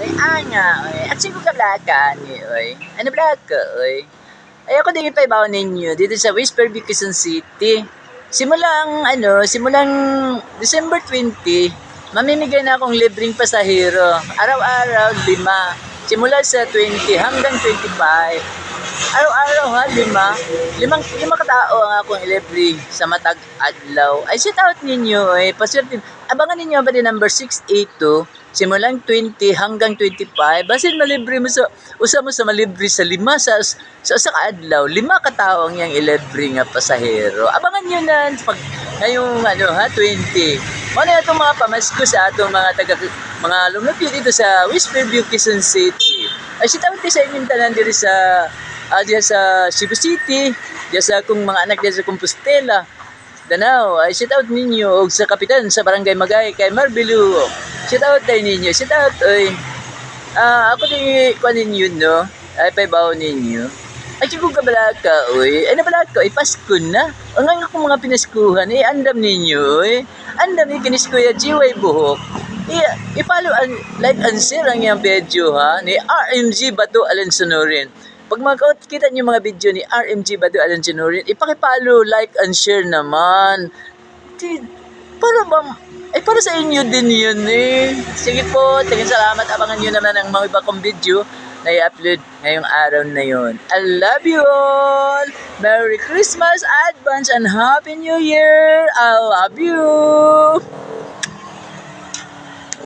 oy, anga, oy. At siguro ka blaka ni, oy. Ano blaka, oy. Ay ako din ipabaw ninyo dito sa Whisperview, Quezon City. Simulang December 20, mamimigay na akong libreng pasahero. Araw-araw, 5. Simula sa 20 hanggang 25. Araw-araw ha, 5. Lima katao ang akong ilibre sa matag adlaw. Ay, shout out ninyo eh. Paswerte. Abangan ninyo ba din number 682, simulang 20 hanggang 25. Basin malibre mo sa, usa mo sa malibre sa 5 sa adlaw. 5 katao ang yang ilibre nga pasahero. Abangan nyo na pag ngayong 20. Ano itong mga pamasko sa atong mga lumapit dito sa Whisperview, Quezon City. Ay, shout out sa inyong tanan diri sa diya sa Cebu City, diya sa akong mga anak diya sa Compostela, Danao. Ay shout out ninyo og sa kapitan sa Barangay Magay kay Marbilu. Shout out tayo ninyo. Shout out oy. Ako din kuan ninyo no. Ay paybaw ninyo. Ay siguro ka oy. Ano balaka oy, Pasko na. Ang akong mga pinaskuhan andam ninyo oy. Andam ni kinis Kuya GY Buhok. I-follow and like and share ang iyang video ha ni RMG Bato Alensonorin. Pag makita niyo mga video ni RMG Bato Alensonorin, ipaki-follow, like and share naman. Para sa inyo din yun eh. Sige po, tingin salamat. Abangan niyo naman ang mga iba kong video na i-upload ngayong araw na yon. I love you all! Merry Christmas, advance, and Happy New Year! I love you!